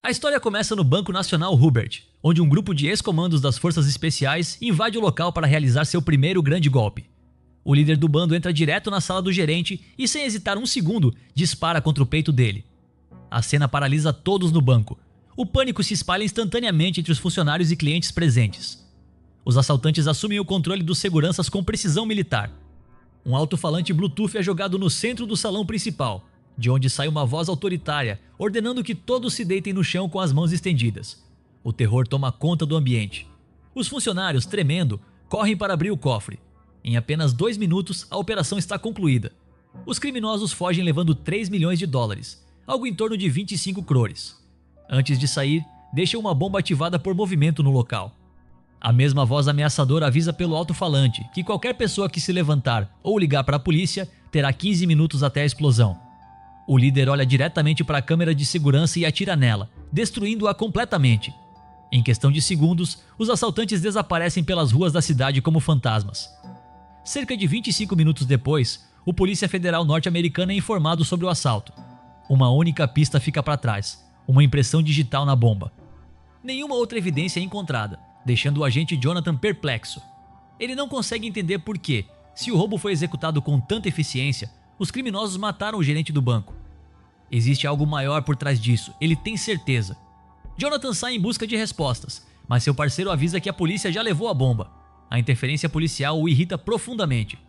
A história começa no Banco Nacional Hubert, onde um grupo de ex-comandos das Forças Especiais invade o local para realizar seu primeiro grande golpe. O líder do bando entra direto na sala do gerente e, sem hesitar um segundo, dispara contra o peito dele. A cena paralisa todos no banco. O pânico se espalha instantaneamente entre os funcionários e clientes presentes. Os assaltantes assumem o controle dos seguranças com precisão militar. Um alto-falante Bluetooth é jogado no centro do salão principal, de onde sai uma voz autoritária, ordenando que todos se deitem no chão com as mãos estendidas. O terror toma conta do ambiente. Os funcionários, tremendo, correm para abrir o cofre. Em apenas 2 minutos, a operação está concluída. Os criminosos fogem levando 3 milhões de dólares, algo em torno de 25 crores. Antes de sair, deixam uma bomba ativada por movimento no local. A mesma voz ameaçadora avisa pelo alto-falante que qualquer pessoa que se levantar ou ligar para a polícia terá 15 minutos até a explosão. O líder olha diretamente para a câmera de segurança e atira nela, destruindo-a completamente. Em questão de segundos, os assaltantes desaparecem pelas ruas da cidade como fantasmas. Cerca de 25 minutos depois, o Polícia Federal norte-americana é informado sobre o assalto. Uma única pista fica para trás, uma impressão digital na bomba. Nenhuma outra evidência é encontrada, deixando o agente Jonathan perplexo. Ele não consegue entender por que, se o roubo foi executado com tanta eficiência, os criminosos mataram o gerente do banco. Existe algo maior por trás disso, ele tem certeza. Jonathan sai em busca de respostas, mas seu parceiro avisa que a polícia já levou a bomba. A interferência policial o irrita profundamente.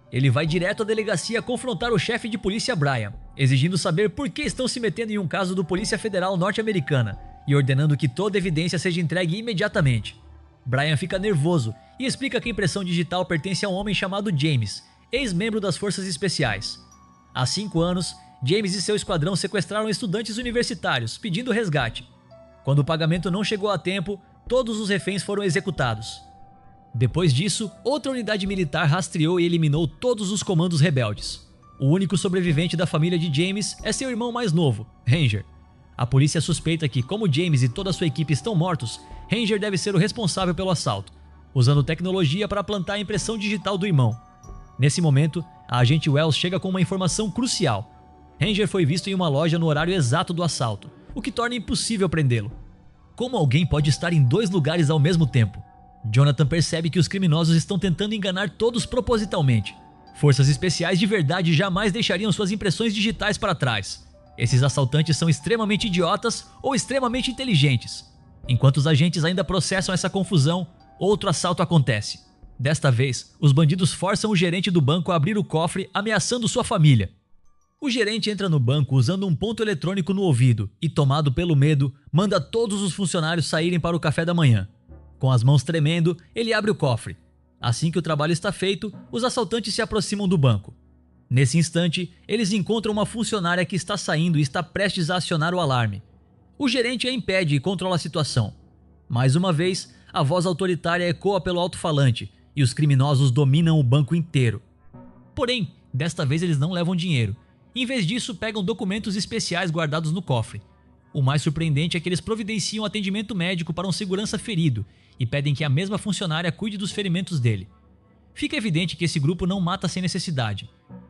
Ele vai direto à delegacia confrontar o chefe de polícia Brian, exigindo saber por que estão se metendo em um caso do Polícia Federal norte-americana e ordenando que toda evidência seja entregue imediatamente. Brian fica nervoso e explica que a impressão digital pertence a um homem chamado James, ex-membro das Forças Especiais. Há 5 anos, James e seu esquadrão sequestraram estudantes universitários, pedindo resgate. Quando o pagamento não chegou a tempo, todos os reféns foram executados. Depois disso, outra unidade militar rastreou e eliminou todos os comandos rebeldes. O único sobrevivente da família de James é seu irmão mais novo, Ranger. A polícia suspeita que, como James e toda a sua equipe estão mortos, Ranger deve ser o responsável pelo assalto, usando tecnologia para plantar a impressão digital do irmão. Nesse momento, a agente Wells chega com uma informação crucial. Ranger foi visto em uma loja no horário exato do assalto, o que torna impossível prendê-lo. Como alguém pode estar em 2 lugares ao mesmo tempo? Jonathan percebe que os criminosos estão tentando enganar todos propositalmente. Forças especiais de verdade jamais deixariam suas impressões digitais para trás. Esses assaltantes são extremamente idiotas ou extremamente inteligentes. Enquanto os agentes ainda processam essa confusão, outro assalto acontece. Desta vez, os bandidos forçam o gerente do banco a abrir o cofre, ameaçando sua família. O gerente entra no banco usando um ponto eletrônico no ouvido e, tomado pelo medo, manda todos os funcionários saírem para o café da manhã. Com as mãos tremendo, ele abre o cofre. Assim que o trabalho está feito, os assaltantes se aproximam do banco. Nesse instante, eles encontram uma funcionária que está saindo e está prestes a acionar o alarme. O gerente a impede e controla a situação. Mais uma vez, a voz autoritária ecoa pelo alto-falante e os criminosos dominam o banco inteiro. Porém, desta vez eles não levam dinheiro. Em vez disso, pegam documentos especiais guardados no cofre. O mais surpreendente é que eles providenciam atendimento médico para um segurança ferido e pedem que a mesma funcionária cuide dos ferimentos dele. Fica evidente que esse grupo não mata sem necessidade.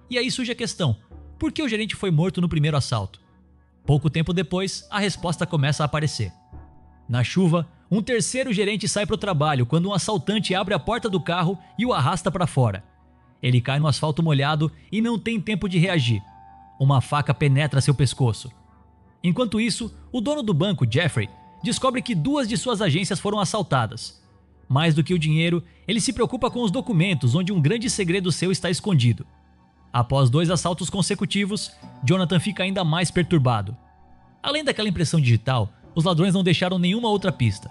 E aí surge a questão: por que o gerente foi morto no primeiro assalto? Pouco tempo depois, a resposta começa a aparecer. Na chuva, um terceiro gerente sai para o trabalho quando um assaltante abre a porta do carro e o arrasta para fora. Ele cai no asfalto molhado e não tem tempo de reagir. Uma faca penetra seu pescoço. Enquanto isso, o dono do banco, Jeffrey, descobre que 2 de suas agências foram assaltadas. Mais do que o dinheiro, ele se preocupa com os documentos onde um grande segredo seu está escondido. Após 2 assaltos consecutivos, Jonathan fica ainda mais perturbado. Além daquela impressão digital, os ladrões não deixaram nenhuma outra pista.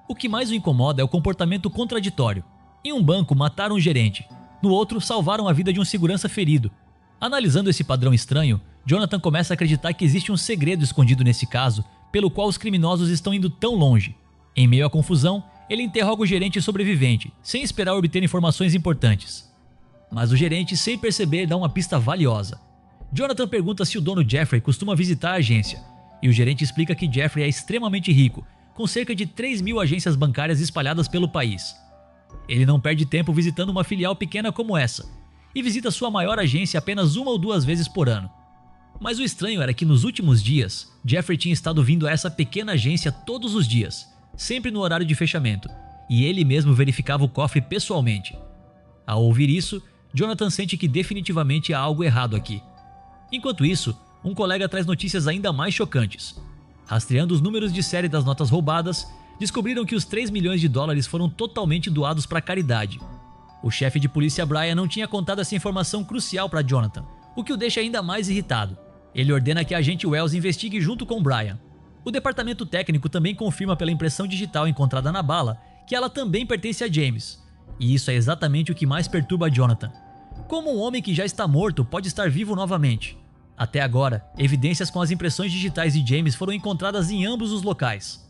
O que mais o incomoda é o comportamento contraditório. Em um banco, mataram um gerente. No outro, salvaram a vida de um segurança ferido. Analisando esse padrão estranho, Jonathan começa a acreditar que existe um segredo escondido nesse caso, pelo qual os criminosos estão indo tão longe. Em meio à confusão, ele interroga o gerente sobrevivente, sem esperar obter informações importantes. Mas o gerente, sem perceber, dá uma pista valiosa. Jonathan pergunta se o dono Jeffrey costuma visitar a agência, e o gerente explica que Jeffrey é extremamente rico, com cerca de 3.000 agências bancárias espalhadas pelo país. Ele não perde tempo visitando uma filial pequena como essa, e visita sua maior agência apenas 1 ou 2 vezes por ano. Mas o estranho era que nos últimos dias, Jeffrey tinha estado vindo a essa pequena agência todos os dias, sempre no horário de fechamento, e ele mesmo verificava o cofre pessoalmente. Ao ouvir isso, Jonathan sente que definitivamente há algo errado aqui. Enquanto isso, um colega traz notícias ainda mais chocantes. Rastreando os números de série das notas roubadas, descobriram que os 3 milhões de dólares foram totalmente doados para caridade. O chefe de polícia Brian não tinha contado essa informação crucial para Jonathan, o que o deixa ainda mais irritado. Ele ordena que a agente Wells investigue junto com Brian. O departamento técnico também confirma pela impressão digital encontrada na bala que ela também pertence a James. E isso é exatamente o que mais perturba Jonathan. Como um homem que já está morto pode estar vivo novamente? Até agora, evidências com as impressões digitais de James foram encontradas em ambos os locais.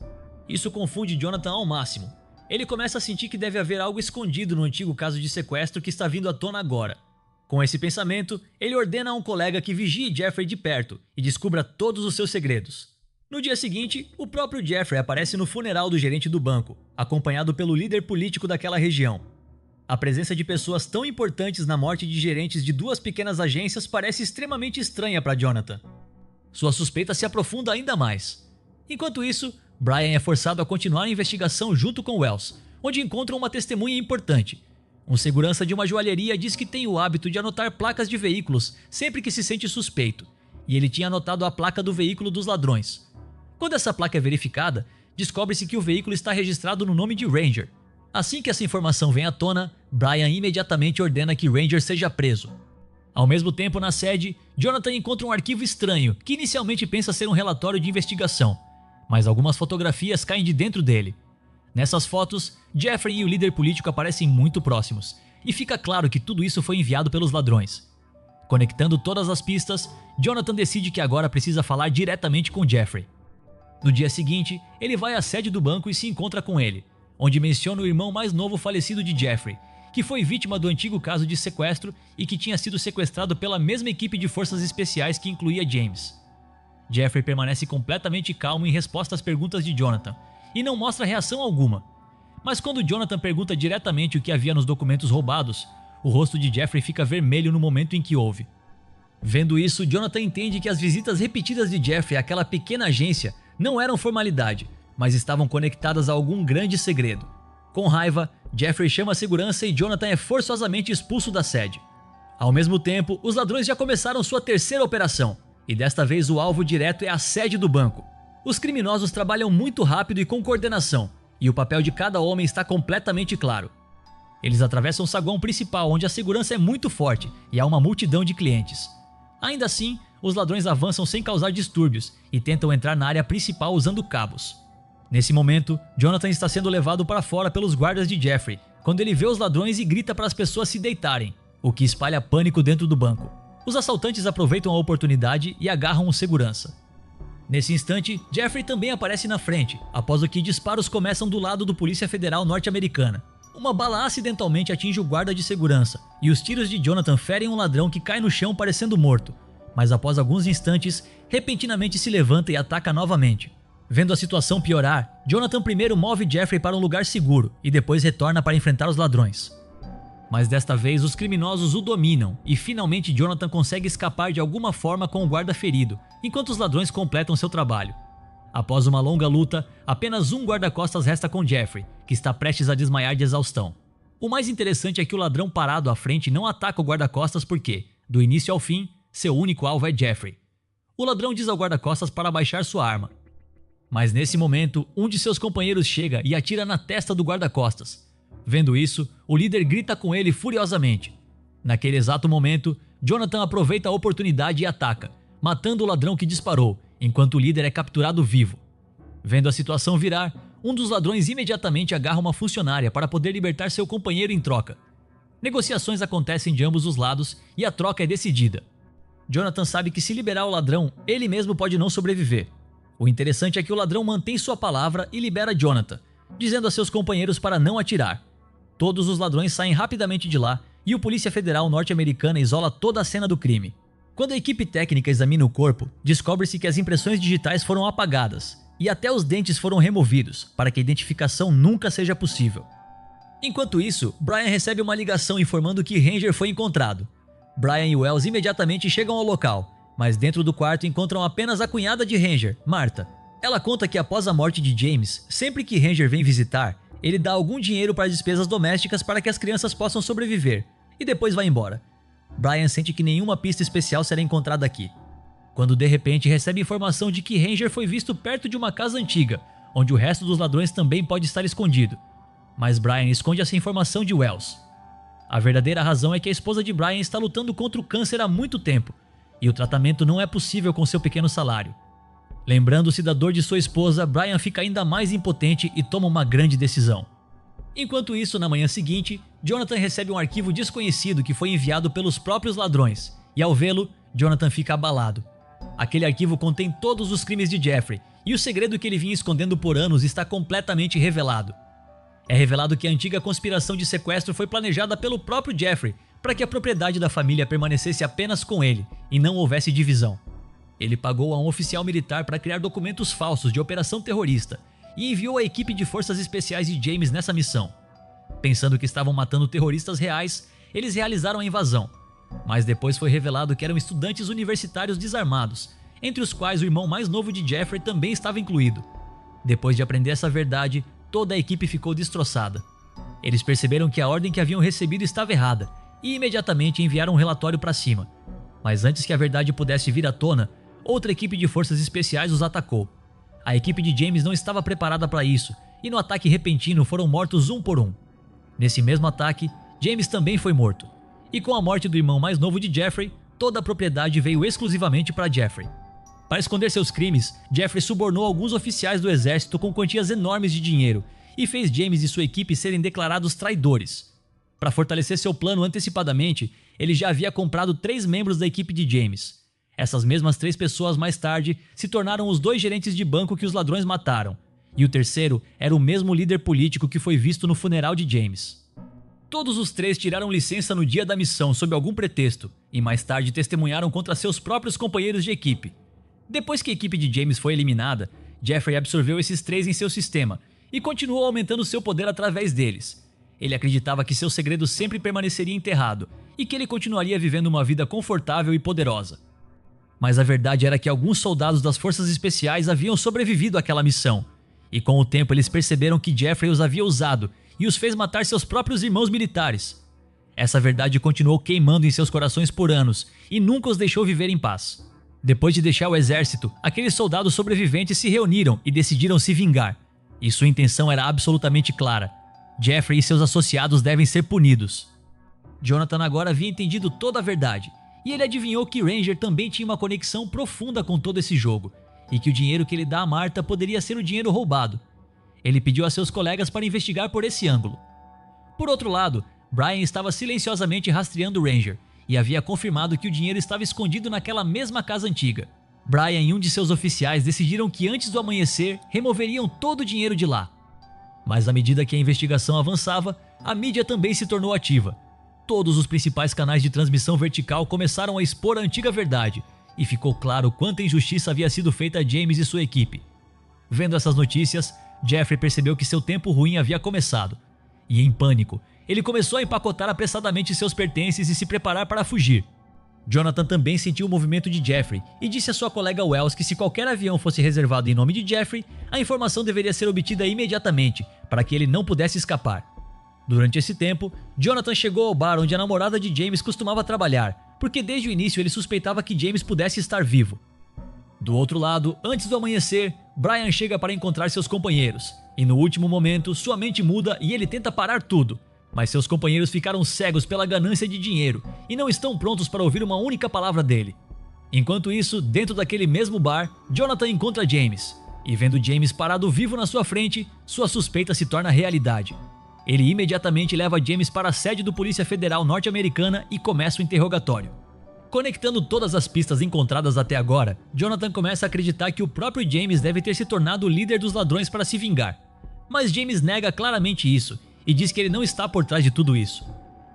Isso confunde Jonathan ao máximo. Ele começa a sentir que deve haver algo escondido no antigo caso de sequestro que está vindo à tona agora. Com esse pensamento, ele ordena a um colega que vigie Jeffrey de perto e descubra todos os seus segredos. No dia seguinte, o próprio Jeffrey aparece no funeral do gerente do banco, acompanhado pelo líder político daquela região. A presença de pessoas tão importantes na morte de gerentes de 2 pequenas agências parece extremamente estranha para Jonathan. Sua suspeita se aprofunda ainda mais. Enquanto isso, Brian é forçado a continuar a investigação junto com Wells, onde encontram uma testemunha importante. Um segurança de uma joalheria diz que tem o hábito de anotar placas de veículos sempre que se sente suspeito, e ele tinha anotado a placa do veículo dos ladrões. Quando essa placa é verificada, descobre-se que o veículo está registrado no nome de Ranger. Assim que essa informação vem à tona, Brian imediatamente ordena que Ranger seja preso. Ao mesmo tempo, na sede, Jonathan encontra um arquivo estranho que inicialmente pensa ser um relatório de investigação, mas algumas fotografias caem de dentro dele. Nessas fotos, Jeffrey e o líder político aparecem muito próximos, e fica claro que tudo isso foi enviado pelos ladrões. Conectando todas as pistas, Jonathan decide que agora precisa falar diretamente com Jeffrey. No dia seguinte, ele vai à sede do banco e se encontra com ele, onde menciona o irmão mais novo falecido de Jeffrey, que foi vítima do antigo caso de sequestro e que tinha sido sequestrado pela mesma equipe de forças especiais que incluía James. Jeffrey permanece completamente calmo em resposta às perguntas de Jonathan, e não mostra reação alguma. Mas quando Jonathan pergunta diretamente o que havia nos documentos roubados, o rosto de Jeffrey fica vermelho no momento em que ouve. Vendo isso, Jonathan entende que as visitas repetidas de Jeffrey àquela pequena agência não eram formalidade, mas estavam conectadas a algum grande segredo. Com raiva, Jeffrey chama a segurança e Jonathan é forçosamente expulso da sede. Ao mesmo tempo, os ladrões já começaram sua terceira operação, e desta vez o alvo direto é a sede do banco. Os criminosos trabalham muito rápido e com coordenação, e o papel de cada homem está completamente claro. Eles atravessam o saguão principal, onde a segurança é muito forte e há uma multidão de clientes. Ainda assim, os ladrões avançam sem causar distúrbios e tentam entrar na área principal usando cabos. Nesse momento, Jonathan está sendo levado para fora pelos guardas de Jeffrey, quando ele vê os ladrões e grita para as pessoas se deitarem, o que espalha pânico dentro do banco. Os assaltantes aproveitam a oportunidade e agarram o segurança. Nesse instante, Jeffrey também aparece na frente, após o que disparos começam do lado do Polícia Federal norte-americana. Uma bala acidentalmente atinge o guarda de segurança, e os tiros de Jonathan ferem um ladrão que cai no chão parecendo morto, mas após alguns instantes, repentinamente se levanta e ataca novamente. Vendo a situação piorar, Jonathan primeiro move Jeffrey para um lugar seguro e depois retorna para enfrentar os ladrões. Mas desta vez os criminosos o dominam e finalmente Jonathan consegue escapar de alguma forma com o guarda ferido, enquanto os ladrões completam seu trabalho. Após uma longa luta, apenas um guarda-costas resta com Jeffrey, que está prestes a desmaiar de exaustão. O mais interessante é que o ladrão parado à frente não ataca o guarda-costas porque, do início ao fim, seu único alvo é Jeffrey. O ladrão diz ao guarda-costas para abaixar sua arma. Mas nesse momento, um de seus companheiros chega e atira na testa do guarda-costas. Vendo isso, o líder grita com ele furiosamente. Naquele exato momento, Jonathan aproveita a oportunidade e ataca, matando o ladrão que disparou, enquanto o líder é capturado vivo. Vendo a situação virar, um dos ladrões imediatamente agarra uma funcionária para poder libertar seu companheiro em troca. Negociações acontecem de ambos os lados e a troca é decidida. Jonathan sabe que se liberar o ladrão, ele mesmo pode não sobreviver. O interessante é que o ladrão mantém sua palavra e libera Jonathan, dizendo a seus companheiros para não atirar. Todos os ladrões saem rapidamente de lá e o Polícia Federal norte-americana isola toda a cena do crime. Quando a equipe técnica examina o corpo, descobre-se que as impressões digitais foram apagadas e até os dentes foram removidos para que a identificação nunca seja possível. Enquanto isso, Brian recebe uma ligação informando que Ranger foi encontrado. Brian e Wells imediatamente chegam ao local mas dentro do quarto encontram apenas a cunhada de Ranger, Martha. Ela conta que após a morte de James, sempre que Ranger vem visitar, ele dá algum dinheiro para despesas domésticas para que as crianças possam sobreviver, e depois vai embora. Brian sente que nenhuma pista especial será encontrada aqui, quando de repente recebe informação de que Ranger foi visto perto de uma casa antiga, onde o resto dos ladrões também pode estar escondido. Mas Brian esconde essa informação de Wells. A verdadeira razão é que a esposa de Brian está lutando contra o câncer há muito tempo, e o tratamento não é possível com seu pequeno salário. Lembrando-se da dor de sua esposa, Brian fica ainda mais impotente e toma uma grande decisão. Enquanto isso, na manhã seguinte, Jonathan recebe um arquivo desconhecido que foi enviado pelos próprios ladrões, e ao vê-lo, Jonathan fica abalado. Aquele arquivo contém todos os crimes de Jeffrey, e o segredo que ele vinha escondendo por anos está completamente revelado. É revelado que a antiga conspiração de sequestro foi planejada pelo próprio Jeffrey para que a propriedade da família permanecesse apenas com ele e não houvesse divisão. Ele pagou a um oficial militar para criar documentos falsos de operação terrorista e enviou a equipe de forças especiais de James nessa missão. Pensando que estavam matando terroristas reais, eles realizaram a invasão, mas depois foi revelado que eram estudantes universitários desarmados, entre os quais o irmão mais novo de Jeffrey também estava incluído. Depois de aprender essa verdade, toda a equipe ficou destroçada. Eles perceberam que a ordem que haviam recebido estava errada e imediatamente enviaram um relatório para cima. Mas antes que a verdade pudesse vir à tona, outra equipe de forças especiais os atacou. A equipe de James não estava preparada para isso, e no ataque repentino foram mortos um por um. Nesse mesmo ataque, James também foi morto. E com a morte do irmão mais novo de Jeffrey, toda a propriedade veio exclusivamente para Jeffrey. Para esconder seus crimes, Jeffrey subornou alguns oficiais do exército com quantias enormes de dinheiro e fez James e sua equipe serem declarados traidores. Para fortalecer seu plano antecipadamente, ele já havia comprado 3 membros da equipe de James. Essas mesmas 3 pessoas mais tarde se tornaram os 2 gerentes de banco que os ladrões mataram, e o terceiro era o mesmo líder político que foi visto no funeral de James. Todos os 3 tiraram licença no dia da missão sob algum pretexto, e mais tarde testemunharam contra seus próprios companheiros de equipe. Depois que a equipe de James foi eliminada, Jeffrey absorveu esses 3 em seu sistema e continuou aumentando seu poder através deles. Ele acreditava que seu segredo sempre permaneceria enterrado e que ele continuaria vivendo uma vida confortável e poderosa. Mas a verdade era que alguns soldados das forças especiais haviam sobrevivido àquela missão, e com o tempo eles perceberam que Jeffrey os havia usado e os fez matar seus próprios irmãos militares. Essa verdade continuou queimando em seus corações por anos e nunca os deixou viver em paz. Depois de deixar o exército, aqueles soldados sobreviventes se reuniram e decidiram se vingar, e sua intenção era absolutamente clara: Jeffrey e seus associados devem ser punidos. Jonathan agora havia entendido toda a verdade, e ele adivinhou que Ranger também tinha uma conexão profunda com todo esse jogo, e que o dinheiro que ele dá a Martha poderia ser o dinheiro roubado. Ele pediu a seus colegas para investigar por esse ângulo. Por outro lado, Brian estava silenciosamente rastreando Ranger, e havia confirmado que o dinheiro estava escondido naquela mesma casa antiga. Brian e um de seus oficiais decidiram que antes do amanhecer removeriam todo o dinheiro de lá. Mas à medida que a investigação avançava, a mídia também se tornou ativa. Todos os principais canais de transmissão vertical começaram a expor a antiga verdade, e ficou claro quanta injustiça havia sido feita a James e sua equipe. Vendo essas notícias, Jeffrey percebeu que seu tempo ruim havia começado, e em pânico, ele começou a empacotar apressadamente seus pertences e se preparar para fugir. Jonathan também sentiu o movimento de Jeffrey e disse a sua colega Wells que se qualquer avião fosse reservado em nome de Jeffrey, a informação deveria ser obtida imediatamente, para que ele não pudesse escapar. Durante esse tempo, Jonathan chegou ao bar onde a namorada de James costumava trabalhar, porque desde o início ele suspeitava que James pudesse estar vivo. Do outro lado, antes do amanhecer, Brian chega para encontrar seus companheiros, e no último momento, sua mente muda e ele tenta parar tudo. Mas seus companheiros ficaram cegos pela ganância de dinheiro e não estão prontos para ouvir uma única palavra dele. Enquanto isso, dentro daquele mesmo bar, Jonathan encontra James, e vendo James parado vivo na sua frente, sua suspeita se torna realidade. Ele imediatamente leva James para a sede do Polícia Federal norte-americana e começa o interrogatório. Conectando todas as pistas encontradas até agora, Jonathan começa a acreditar que o próprio James deve ter se tornado o líder dos ladrões para se vingar. Mas James nega claramente isso e diz que ele não está por trás de tudo isso.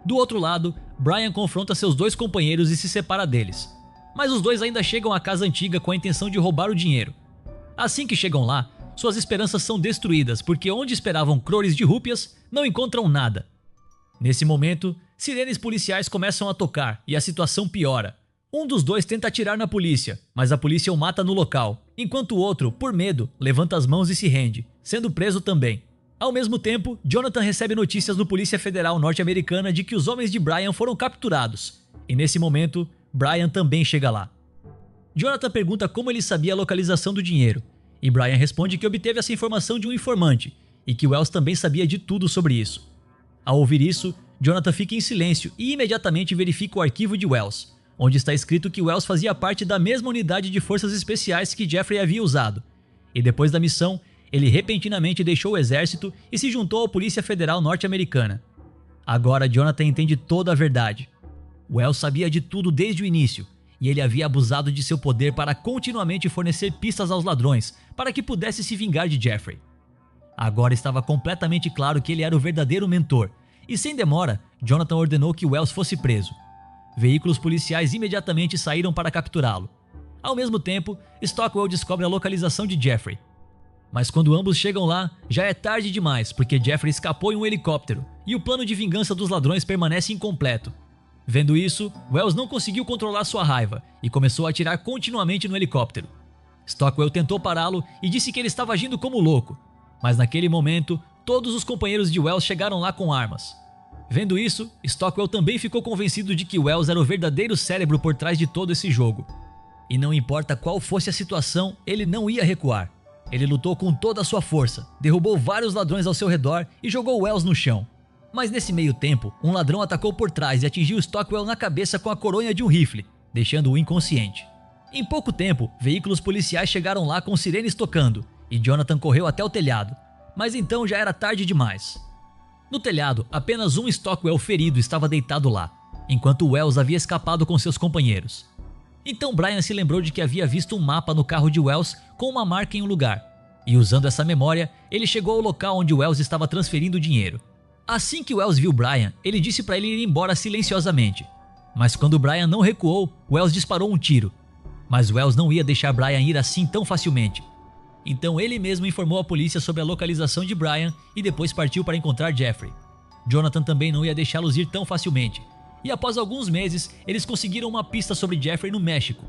Do outro lado, Brian confronta seus 2 companheiros e se separa deles. Mas os 2 ainda chegam à casa antiga com a intenção de roubar o dinheiro. Assim que chegam lá, suas esperanças são destruídas porque onde esperavam crores de rúpias, não encontram nada. Nesse momento, sirenes policiais começam a tocar e a situação piora. Um dos dois tenta atirar na polícia, mas a polícia o mata no local, enquanto o outro, por medo, levanta as mãos e se rende, sendo preso também. Ao mesmo tempo, Jonathan recebe notícias no Polícia Federal norte-americana de que os homens de Brian foram capturados, e nesse momento, Brian também chega lá. Jonathan pergunta como ele sabia a localização do dinheiro, e Brian responde que obteve essa informação de um informante, e que Wells também sabia de tudo sobre isso. Ao ouvir isso, Jonathan fica em silêncio e imediatamente verifica o arquivo de Wells, onde está escrito que Wells fazia parte da mesma unidade de forças especiais que Jeffrey havia usado, e depois da missão, ele repentinamente deixou o exército e se juntou à Polícia Federal norte-americana. Agora Jonathan entende toda a verdade. Wells sabia de tudo desde o início, e ele havia abusado de seu poder para continuamente fornecer pistas aos ladrões, para que pudesse se vingar de Jeffrey. Agora estava completamente claro que ele era o verdadeiro mentor, e sem demora, Jonathan ordenou que Wells fosse preso. Veículos policiais imediatamente saíram para capturá-lo. Ao mesmo tempo, Stockwell descobre a localização de Jeffrey. Mas quando ambos chegam lá, já é tarde demais, porque Jeffrey escapou em um helicóptero, e o plano de vingança dos ladrões permanece incompleto. Vendo isso, Wells não conseguiu controlar sua raiva, e começou a atirar continuamente no helicóptero. Stockwell tentou pará-lo e disse que ele estava agindo como louco, mas naquele momento, todos os companheiros de Wells chegaram lá com armas. Vendo isso, Stockwell também ficou convencido de que Wells era o verdadeiro cérebro por trás de todo esse jogo. E não importa qual fosse a situação, ele não ia recuar. Ele lutou com toda a sua força, derrubou vários ladrões ao seu redor e jogou Wells no chão. Mas nesse meio tempo, um ladrão atacou por trás e atingiu Stockwell na cabeça com a coronha de um rifle, deixando-o inconsciente. Em pouco tempo, veículos policiais chegaram lá com sirenes tocando, e Jonathan correu até o telhado, mas então já era tarde demais. No telhado, apenas um Stockwell ferido estava deitado lá, enquanto Wells havia escapado com seus companheiros. Então Brian se lembrou de que havia visto um mapa no carro de Wells com uma marca em um lugar, e usando essa memória, ele chegou ao local onde Wells estava transferindo o dinheiro. Assim que Wells viu Brian, ele disse para ele ir embora silenciosamente. Mas quando Brian não recuou, Wells disparou um tiro. Mas Wells não ia deixar Brian ir assim tão facilmente. Então ele mesmo informou a polícia sobre a localização de Brian e depois partiu para encontrar Jeffrey. Jonathan também não ia deixá-los ir tão facilmente, e após alguns meses, eles conseguiram uma pista sobre Jeffrey no México.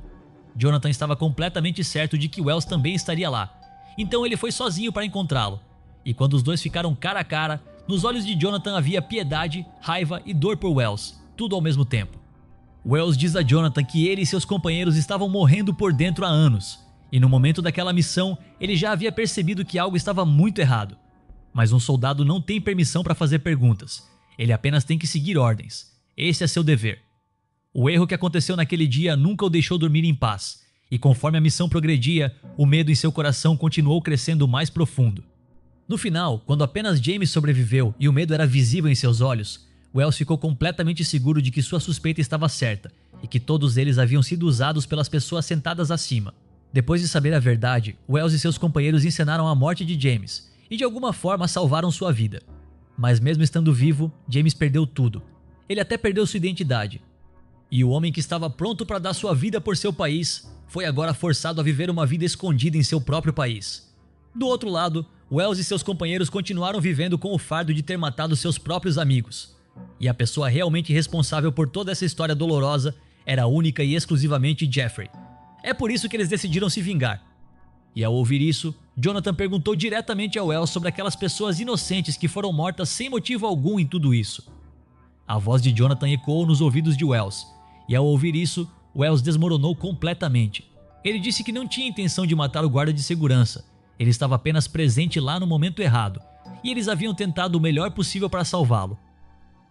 Jonathan estava completamente certo de que Wells também estaria lá, então ele foi sozinho para encontrá-lo. E quando os dois ficaram cara a cara, nos olhos de Jonathan havia piedade, raiva e dor por Wells, tudo ao mesmo tempo. Wells diz a Jonathan que ele e seus companheiros estavam morrendo por dentro há anos, e no momento daquela missão, ele já havia percebido que algo estava muito errado. Mas um soldado não tem permissão para fazer perguntas, ele apenas tem que seguir ordens. Esse é seu dever. O erro que aconteceu naquele dia nunca o deixou dormir em paz, e conforme a missão progredia, o medo em seu coração continuou crescendo mais profundo. No final, quando apenas James sobreviveu e o medo era visível em seus olhos, Wells ficou completamente seguro de que sua suspeita estava certa, e que todos eles haviam sido usados pelas pessoas sentadas acima. Depois de saber a verdade, Wells e seus companheiros encenaram a morte de James, e de alguma forma salvaram sua vida. Mas mesmo estando vivo, James perdeu tudo. Ele até perdeu sua identidade. E o homem que estava pronto para dar sua vida por seu país, foi agora forçado a viver uma vida escondida em seu próprio país. Do outro lado, Wells e seus companheiros continuaram vivendo com o fardo de ter matado seus próprios amigos. E a pessoa realmente responsável por toda essa história dolorosa era única e exclusivamente Jeffrey. É por isso que eles decidiram se vingar. E ao ouvir isso, Jonathan perguntou diretamente a Wells sobre aquelas pessoas inocentes que foram mortas sem motivo algum em tudo isso. A voz de Jonathan ecoou nos ouvidos de Wells, e ao ouvir isso, Wells desmoronou completamente. Ele disse que não tinha intenção de matar o guarda de segurança, ele estava apenas presente lá no momento errado, e eles haviam tentado o melhor possível para salvá-lo.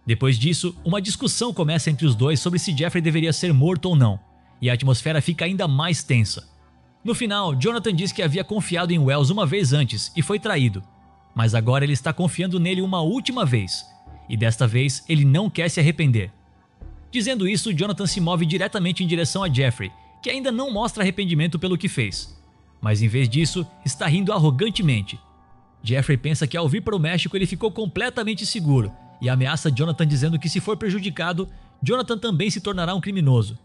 Depois disso, uma discussão começa entre os dois sobre se Jeffrey deveria ser morto ou não, e a atmosfera fica ainda mais tensa. No final, Jonathan diz que havia confiado em Wells uma vez antes e foi traído, mas agora ele está confiando nele uma última vez, e desta vez ele não quer se arrepender. Dizendo isso, Jonathan se move diretamente em direção a Jeffrey, que ainda não mostra arrependimento pelo que fez, mas em vez disso, está rindo arrogantemente. Jeffrey pensa que ao vir para o México ele ficou completamente seguro e ameaça Jonathan dizendo que se for prejudicado, Jonathan também se tornará um criminoso.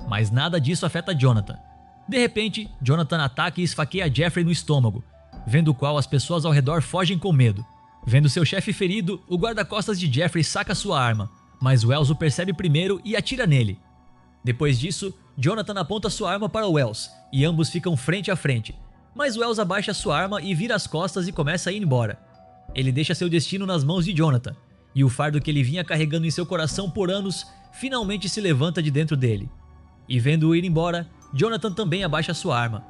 Mas nada disso afeta Jonathan. De repente, Jonathan ataca e esfaqueia Jeffrey no estômago, vendo o qual as pessoas ao redor fogem com medo. Vendo seu chefe ferido, o guarda-costas de Jeffrey saca sua arma, mas Wells o percebe primeiro e atira nele. Depois disso, Jonathan aponta sua arma para Wells e ambos ficam frente a frente, mas Wells abaixa sua arma e vira as costas e começa a ir embora. Ele deixa seu destino nas mãos de Jonathan, e o fardo que ele vinha carregando em seu coração por anos finalmente se levanta de dentro dele. E vendo-o ir embora, Jonathan também abaixa sua arma.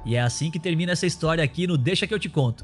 E é assim que termina essa história aqui no Deixa que eu te conto.